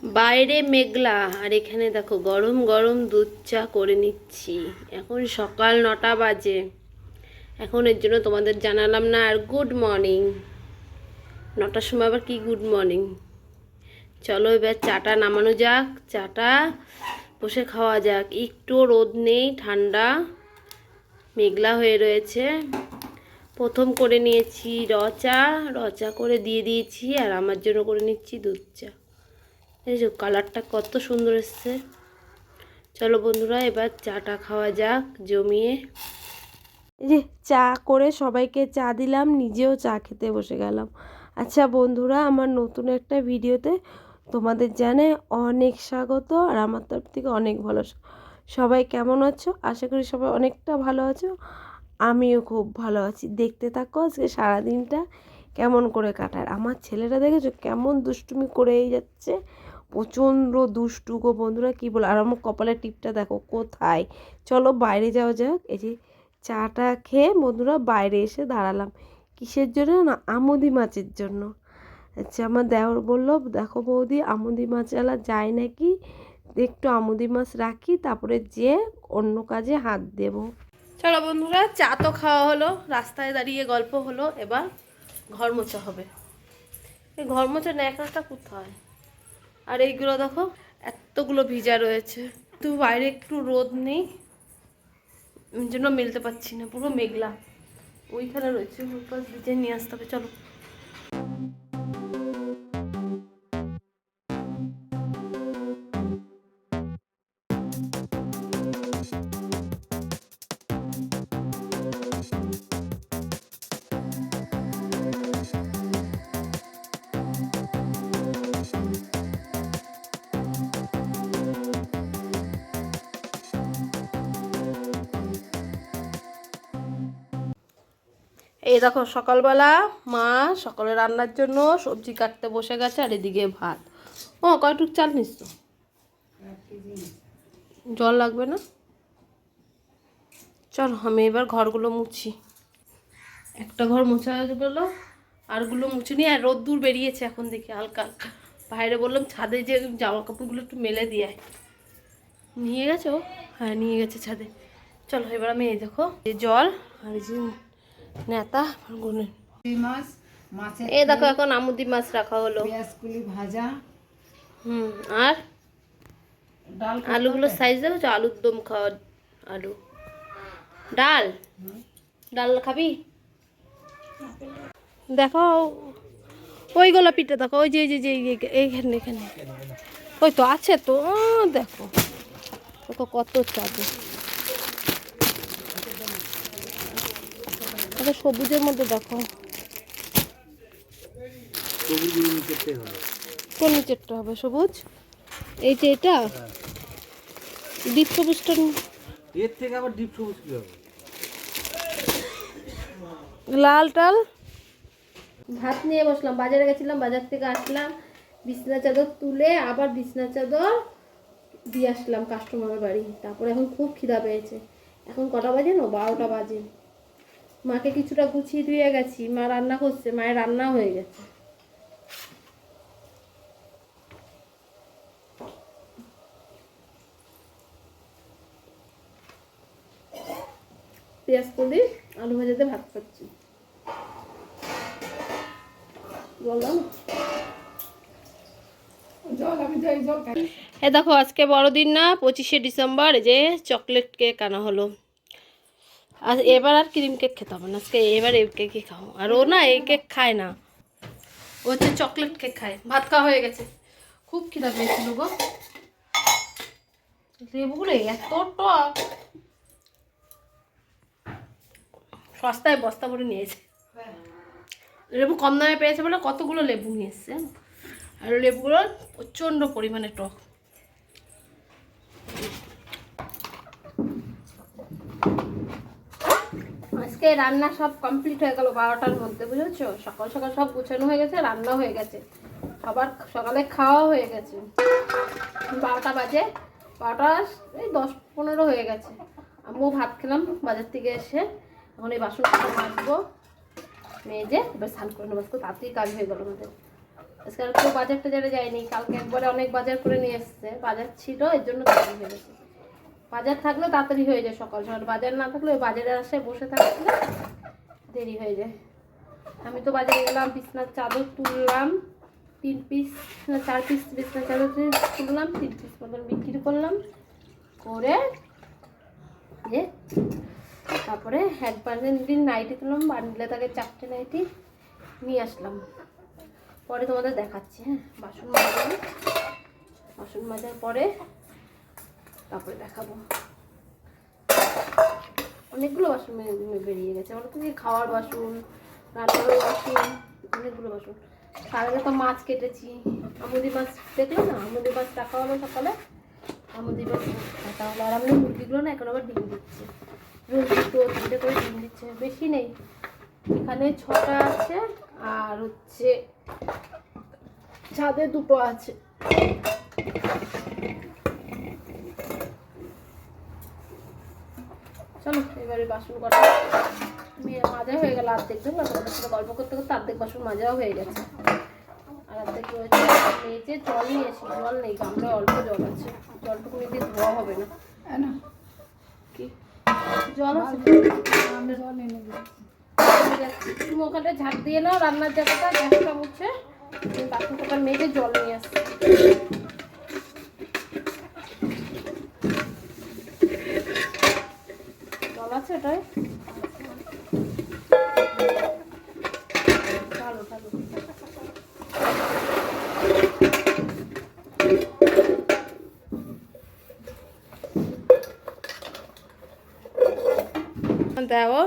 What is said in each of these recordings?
বাইরে মেঘলা, আর এখানে দেখো গরম গরম দুধ চা করে নিচ্ছি। এখন সকাল 9টা বাজে। এখন এর জন্য তোমাদের জানালাম না আর গুড মর্নিং। 9টার সময় আবার কি গুড মর্নিং। চলো এবার চাটা নামানো যাক, চাটা বসে খাওয়া যাক। একটু রোদ নেই, ঠান্ডা মেঘলা হয়ে রয়েছে। প্রথম করে নিয়েছি র চা করে দিয়ে দিয়েছি, আর আমার জন্য করে নিচ্ছি দুধ চা। এই যে কালারটা কত সুন্দর এসছে। চলো বন্ধুরা এবার চাটা খাওয়া যাক জমিয়ে। এই যে চা করে সবাইকে চা দিলাম, নিজেও চা খেতে বসে গেলাম। আচ্ছা বন্ধুরা, আমার নতুন একটা ভিডিওতে তোমাদের জানাই অনেক স্বাগত, আর আমার তরফ থেকে অনেক ভালো। সবাই কেমন আছো? আশা করি সবাই অনেকটা ভালো আছো। আমিও খুব ভালো আছি। দেখতে থাকো আজকে সারাদিনটা কেমন করে কাটায়। আমার ছেলেটা দেখেছো কেমন দুষ্টুমি করেই যাচ্ছে, প্রচণ্ড দুষ্টু গো বন্ধুরা, কী বলো। আর আমার কপালের টিপটা দেখো কোথায়। চলো বাইরে যাওয়া যাক। এই যে চাটা খেয়ে বন্ধুরা বাইরে এসে দাঁড়ালাম। কিসের জন্য না, আমুদি মাছের জন্য। আচ্ছা, আমার দেওর বললো দেখো বৌদি, আমুদি মাছওয়ালা যায় নাকি, একটু আমুদি মাছ রাখি, তারপরে যে অন্য কাজে হাত দেবো। চলো বন্ধুরা, চা তো খাওয়া হলো, রাস্তায় দাঁড়িয়ে গল্প হলো, এবার ঘর মোছা হবে। এই ঘর মোছা ন্যাকড়াটা কোথায়? আর এইগুলো দেখো এতগুলো ভিজা রয়েছে, তো বাইরে একটু রোদ নেই, ওই জন্য মেলতে পারছি না, পুরো মেঘলা। ওইখানে রয়েছে, ওই পাশ ভিজে নিয়ে আসতে হবে। চলো। এই দেখো সকালবেলা মা সকালে রান্নার জন্য সবজি কাটতে বসে গেছে, আর এদিকে ভাত। ও কয়টুক চাল নিচ্ছ? জল লাগবে না? চল আমি এবার ঘরগুলো মুছি। একটা ঘর মোছা গেলো, আরগুলো মুছে নিয়ে। আর রোদ্দুর বেরিয়েছে এখন দেখি হালকা হালকা। বাইরে বললাম ছাদে যে জামা কাপড়গুলো একটু মেলে দিয়ে। নিয়ে গেছো? হ্যাঁ নিয়ে গেছে ছাদে। চলো এবার আমি এই দেখো এই জল আর এই যে নেতা গুনে। এই দেখো এখন আমুদি মাছ রাখা হলো, পেঁয়াজগুলি ভাজা। আর ডাল আলুগুলোর সাইজ দেখো, আলুর দম খাওয়া আলু। ডাল ডাল খাবি? দেখো ওই গোলাপিটা দেখো, ওই যে এইখানে এখানে ওই তো আছে তো। দেখো দেখো কত চাঁদে, সবুজের মধ্যে দেখো। কোন নিচেরটা হবে সবুজ? এই যে এটা ডিপ সবুজটা, এর থেকে আবার ডিপ সবুজ কি হবে? লাল টাল। ভাত নিয়ে বসলাম, বাজারে গেছিলাম, বাজার থেকে আসলাম, বিছনা চাদর তুলে আবার বিছনা চাদর দিয়ে আসলাম কাস্টমারের বাড়ি। তারপরে এখন খুব খিদা পেয়েছে। এখন কটা বাজে না, 12টা বাজে। মাকে কিছুটা গুছিয়ে দিয়ে গেছি, মা রান্না করছে, মায়ের রান্না হয়ে গেছে। পেঁয়াজ কলি আলু ভাজাতে ভাত খাচ্ছি। বললাম এ দেখো আজকে বড়দিন না, 25শে ডিসেম্বর। এই যে চকলেট কেক আনা হলো। আর এবার আর ক্রিম কেক খেতে হবে না আজকে, এবার এই কেকই খাও। আর ও না এই কেক খায় না, ও হচ্ছে চকলেট কেক খায়। ভাত খাওয়া হয়ে গেছে, খুব খিদা পেয়েছিল গো। লেবুগুলো এত টক, সস্তায় বস্তা ভরে নিয়েছে। লেবু কম দামে পেয়েছে বলে কতগুলো লেবু নিয়ে এসছে, আর লেবুগুলো প্রচণ্ড পরিমাণে টক। আজকে রান্না সব কমপ্লিট হয়ে গেল 12টার মধ্যে, বুঝেছো? সকাল সকাল সব গুছানো হয়ে গেছে, রান্না হয়ে গেছে, সবার সকালে খাওয়া হয়ে গেছে। 12টা বাজে, 12টা এই 10-15 হয়ে গেছে। আমিও ভাত খেলাম বাজার থেকে এসে। এখন এই বাসন মাজবো, মেজে এবার স্নান করে নেবো। তাড়াতাড়ি কাজ হয়ে গেল আমাদের। আজকে আর কেউ বাজার টাজারে যায়নি, কালকে একবারে অনেক বাজার করে নিয়ে এসছে, বাজার ছিল এর জন্য তাড়াতাড়ি হয়ে গেছে। বাজার থাকলে তাড়াতাড়ি হয়ে যায়, সকাল সকাল বাজার না থাকলে ওই বাজারের আশায় বসে থাকলে দেরি হয়ে যায়। আমি তো বাজারে গেলাম, বিছনার চাদর তুললাম 3 পিস না 4 পিস বিছনার চাদর তুললাম, 3 পিস মতন বিক্রি করলাম করে যে তারপরে হেড বান্ডিল নাইটি তুললাম, বান্ডিলে তাকে 4টে নাইটি নিয়ে আসলাম, পরে তোমাদের দেখাচ্ছি। হ্যাঁ, বাসন মাজার পরে তারপরে দেখাবো। অনেকগুলো বাসন বেরিয়ে গেছে, অনেক কিছু খাওয়ার বাসন, রান্নার বাসন, অনেকগুলো বাসন। তার আগে তো মাছ কেটেছি, আমুদি মাছ দেখলো না, আমুদি মাছ রাখা হলো সকালে, আমুদি মাছ কাটা হলো। আর আমাদের মুরগিগুলো না এখন আবার ডিম দিচ্ছে, রোজ 2-3টে করে ডিম দিচ্ছে, বেশি নেই, এখানে 6টা আছে আর হচ্ছে ছাদে 2টো আছে। চলো এবারে বাসন কটা মাজা হয়ে গেল, অর্ধেক দেখলাম তোমাদের সাথে গল্প করতে করতে অর্ধেক বাসন মাজাও হয়ে গেছে, আর অর্ধেক রয়েছে। মেয়েছে জল নিয়ে আসি, জল নেই, গামলায় অল্প জল আছে, জলটুকু নিয়ে ধোয়া হবে না। কি জল আছে? জল এনে দিচ্ছি, তুমি ওখানটা ঝাড় দিয়ে নাও, রান্নার জায়গাটা ঝাড়টা মুছে বাসন কটা মেজে জল নিয়ে আসছি। জল আছে এটাই, ভালো ভালো। দেও,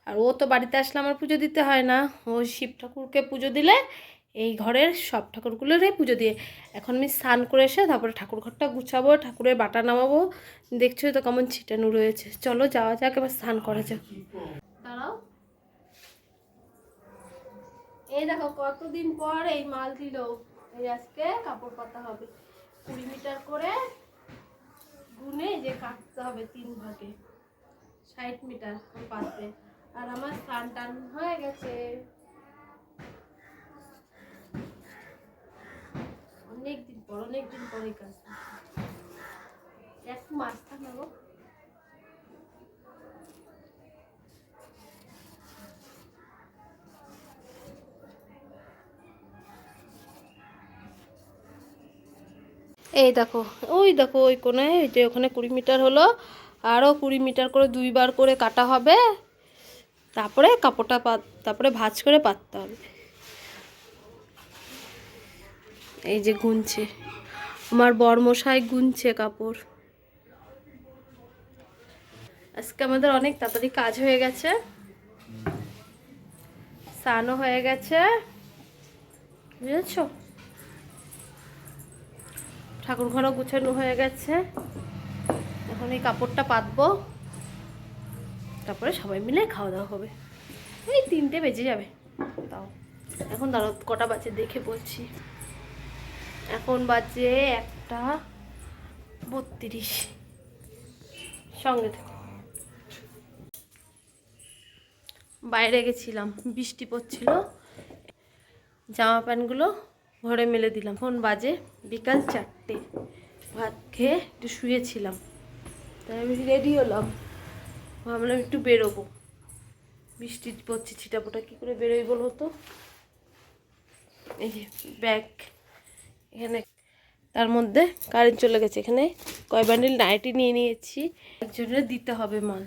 আর ও তো বাড়িতে আসলে আমার পুজো দিতে হয় না, ও শিব ঠাকুরকে পুজো দিলে এই ঘরের সব ঠাকুরগুলোরই পুজো দিয়ে। এখন আমি স্নান করে এসে তারপরে ঠাকুর ঘরটা গুছাবো, ঠাকুরের বাটা নামাবো, দেখছো তো কেমন ছিটানো রয়েছে। চলো যাওয়া যাক, এবার স্নান করা যাক। দাঁড়াও, এই দেখো কতদিন পর এই মাল দিল, এই আজকে কাপড় পাতা হবে 20 মিটার করে গুনে যে কাটতে হবে 3 ভাগে, 60 মিটার পাতবে। আর আমার স্নান টান হয়ে গেছে, অনেকদিন পর এই কাজ একটু মাছটা নেবো। এই দেখো, ওই দেখো ওই কোনায়, এই যে ওখানে 20 মিটার হলো, আরও 20 মিটার করে 2 বার করে কাটা হবে, তারপরে কাপড়টা তারপরে ভাঁজ করে পাততে হবে। এই যে গুনছে আমার বরমশাই, গুনছে কাপড়। আজকে আমাদের অনেক তাড়াতাড়ি কাজ হয়ে গেছে, স্নানও হয়ে গেছে, বুঝেছ, ঠাকুর ঘরও গুছানো হয়ে গেছে। এখন এই কাপড়টা পাতবো, তারপরে সবাই মিলে খাওয়া দাওয়া হবে। এই 3টে বেজে যাবে তাও। এখন দাঁড়াও কটা বাজে দেখে বলছি, এখন বাজে 1:32। সঙ্গে থেকে বাইরে গেছিলাম, বৃষ্টি পড়ছিল, জামা প্যান্টগুলো ঘরে মেলে দিলাম। এখন বাজে বিকাল 4টে, ভাত খেয়ে একটু শুয়েছিলাম, তাই আমি রেডি হলাম, ভাবলাম একটু বেরোবো, বৃষ্টি পড়ছে ছিটাপোটা, কী করে বেরোই বলো তো। এই যে ব্যাগ, এখানে তার মধ্যে কারেন্ট চলে গেছে, এখানে কয় বান্ডিল নাইটি নিয়ে নিয়েছি, একজনের দিতে হবে মাল।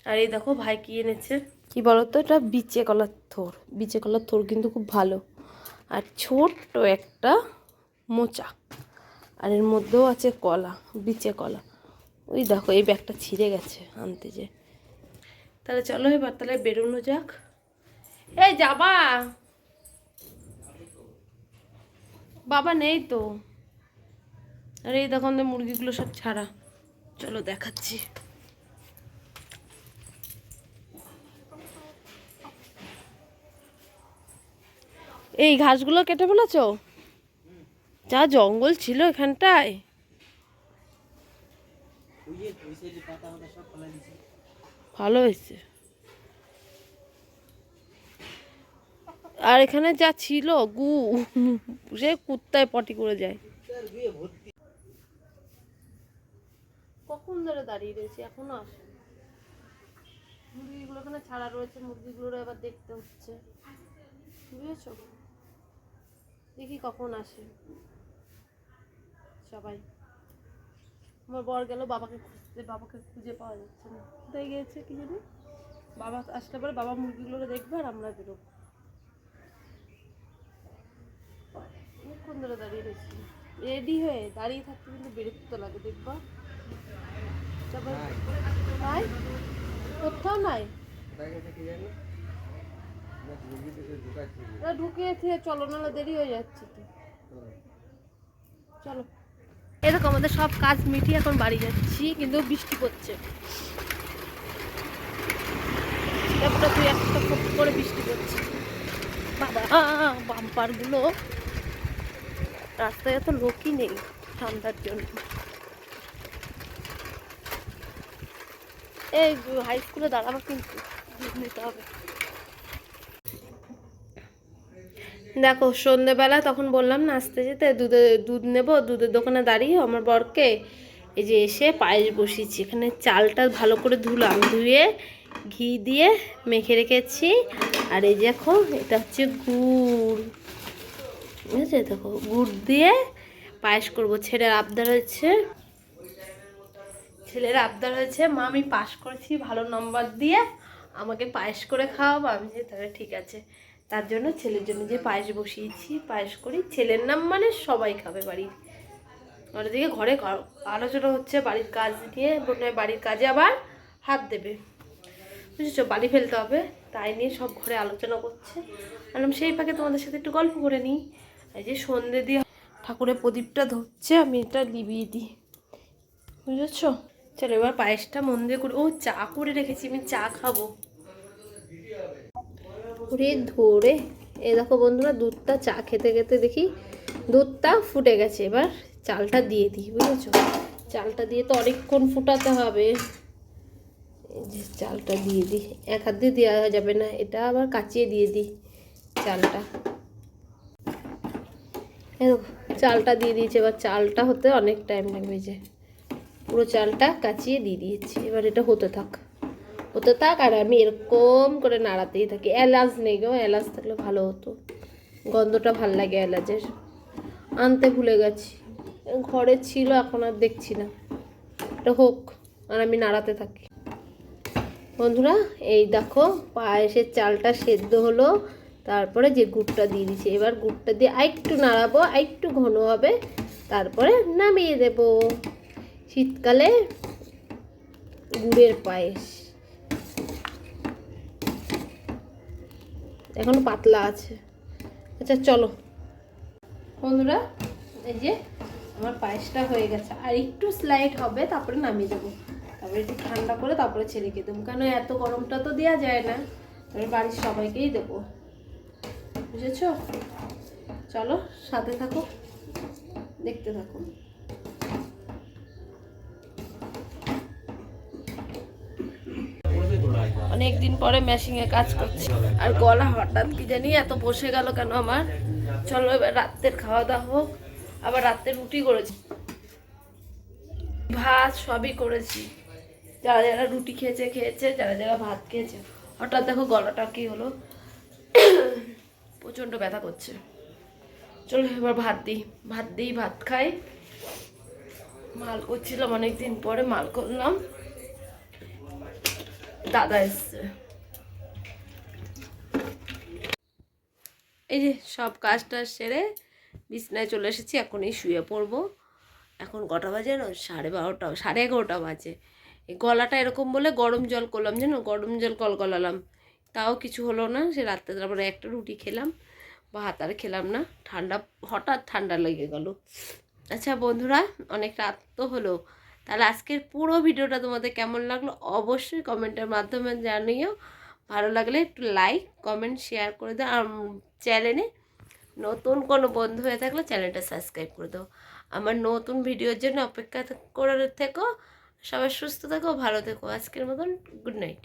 আর এই দেখো ভাই কি এনেছে, কি বলতো, এটা বিচে কলার থোর, বিচে কলার থোর কিন্তু খুব ভালো, আর ছোট্ট একটা মোচা, আর এর মধ্যেও আছে কলা, বিচে কলা। ওই দেখো এই ব্যাগটা ছিঁড়ে গেছে আনতে যে। তাহলে চলো এবার তাহলে বেরোনো যাক। এই যাবা? বাবা নেই তো। আর এই দেখো আমাদের মুরগিগুলো সব ছাড়া, চলো দেখাচ্ছি। এই ঘাসগুলো কেটে ফেলেছো? যা জঙ্গল ছিল এখানটায়। ভালো হয়েছে। আর এখানে যা ছিল গু, সে কুত্তায় পটি করে যায়। কখন ধরে দাঁড়িয়ে রয়েছে, এখনো আসে। মুরগিগুলো এখানে ছাড়া রয়েছে, মুরগিগুলো এবার দেখতে হচ্ছে, বুঝেছো? দেখি কখন আসে সবাই। আমার বর গেল বাবাকে খুঁজতে, বাবাকে খুঁজে পাওয়া যাচ্ছে না, কোথায় গিয়েছে কি জানি। বাবা আসলে পরে বাবা মুরগিগুলো দেখবে আর আমরা বেরোবো। অনেকক্ষণ ধরে দাঁড়িয়ে রয়েছি, রেডি হয়ে দাঁড়িয়ে থাকতে কিন্তু বিরক্ত লাগে, দেখবা। নাই, কোথাও নাই। ঢুকিয়েছে, চলো নাহলে দেরি হয়ে যাচ্ছে তো। চলো, এরকম আমাদের সব কাজ মিটিয়ে এখন বাড়ি যাচ্ছি, কিন্তু বৃষ্টি পড়ছে। তুই একটা খুব করে বৃষ্টি পড়ছে। বাবা, বাম্পার গুলো, রাস্তায় এত লোকই নেই ঠান্ডার জন্য। এই হাই স্কুলে দাঁড়াবো, কিন্তু দুধ নিতে হবে। দেখো সন্ধ্যেবেলা তখন বললাম না আসতে যেতে, দুধ নেবো, দুধের দোকানে দাঁড়িয়ে আমার বরকে এই যে এসে পায়েস বসিয়েছি। এখানে চালটা ভালো করে ধুলাম, ধুয়ে ঘি দিয়ে মেখে রেখেছি। আর এই দেখো এটা হচ্ছে গুড়, বুঝেছে? দেখো গুড় দিয়ে পায়েস করবো। ছেলের আবদার হয়েছে, মা আমি পাস করেছি ভালো নম্বর দিয়ে, আমাকে পায়েস করে খাওয়াবো। আমি যে তাহলে ঠিক আছে, তার জন্য ছেলের জন্য যে পায়েস বসিয়েছি, পায়েস করি। ছেলের নাম মানে সবাই খাবে বাড়ির। ওদিকে ঘরে আলোচনা হচ্ছে বাড়ির কাজ নিয়ে, বাড়ির কাজে আবার হাত দেবে, বুঝেছো? বাড়ি ফেলতে হবে, তাই নিয়ে সব ঘরে আলোচনা করছে। বললাম সেই ফাঁকে তোমাদের সাথে একটু গল্প করে নিই। এই যে সন্ধে দিয়ে ঠাকুরের প্রদীপটা ধরছে, আমি এটা লিবিয়ে দিই, বুঝেছো? চলো এবার পায়েসটা মন দিয়ে করি। ও চা করে রেখেছি, আমি চা খাবো। ওরে ধরে, এ দেখো বন্ধুরা, দুধটা চা খেতে খেতে দেখি দুধটা ফুটে গেছে। এবার চালটা দিয়ে দিই, বুঝেছো? চালটা দিয়ে তো অনেকক্ষণ ফুটাতে হবে। এই যে চালটা দিয়ে দিই, এক হাত দিয়ে দেওয়া যাবে না, এটা আবার কাচিয়ে দিয়ে দিই চালটা। চালটা দিয়ে দিয়েছি, এবার চালটা হতে অনেক টাইম লাগবে। যে পুরো চালটা কাচিয়ে দিয়ে দিয়েছি, এবার এটা হতে থাক। আর আমি এরকম করে নাড়াতেই থাকি। এলাচ নেই গো, এলাচ থাকলে ভালো হতো, গন্ধটা ভাল লাগে এলাচের। আনতে ভুলে গেছি, ঘরে ছিল, এখন আর দেখছি না। এটা হোক আর আমি নাড়াতে থাকি। বন্ধুরা এই দেখো পায়েসের চালটা সেদ্ধ হলো, তারপরে যে গুড়টা দিয়ে দিচ্ছি। এবার গুড়টা দিয়ে আরেকটু নাড়াবো, আরেকটু ঘন হবে, তারপরে নামিয়ে দেব। শীতকালে গুড়ের পায়েস। এখনো পাতলা আছে। আচ্ছা চলো বন্ধুরা, এই যে আমার পায়েসটা হয়ে গেছে, আর একটু স্লাইড হবে, তারপরে নামিয়ে দেবো। তারপরে একটু ঠান্ডা করে তারপরে ছেলেকে দেবো, কেন এত গরমটা তো দেওয়া যায় না, তারপরে বাড়ির সবাইকেই দেবো, বুঝেছো? চলো সাথে থাকো, দেখতে থাকো। অনেকদিন পরে মেশিনে কাজ করছি, আর গলা হঠাৎ কি জানি এত বসে গেল কেন আমার। চলো এবার রাত্রের খাওয়া দাওয়া হোক। আবার রাত্রে রুটি করেছি, ভাত সবই করেছি। যারা যারা রুটি খেয়েছে, যারা যারা ভাত খেয়েছে। হঠাৎ দেখো গলাটা কি হলো, প্রচণ্ড ব্যথা করছে। চলো এবার ভাত খাই। মাল করছিলাম অনেকদিন পরে, মাল করলাম। দাদা এসছে। এই যে সব কাজটা সেরে বিছনায় চলে এসেছি, এখনই শুয়ে পড়বো। এখন কটা বাজে না, 12:30, 11:30 বাজে। এই গলাটা এরকম বলে গরম জল করলাম, জানো, গরম জল কলকলালাম, তাও কিছু হলো না। সে রাত্রে তারপরে একটা রুটি খেলাম, ভাত আর খেলাম না, হঠাৎ ঠান্ডা লেগে গেল। আচ্ছা বন্ধুরা, অনেক রাত তো হলো, তাহলে আজকের পুরো ভিডিওটা তোমাদের কেমন লাগলো অবশ্যই কমেন্টের মাধ্যমে জানিও। ভালো লাগলে একটু লাইক কমেন্ট শেয়ার করে দাও। আর চ্যানেলে নতুন কোনো বন্ধু হয়ে থাকলে চ্যানেলটা সাবস্ক্রাইব করে দাও। আমার নতুন ভিডিওর জন্য অপেক্ষা করে থেকো। সবাই সুস্থ থেকো, ভালো থেকো। আজকের মতন গুড নাইট।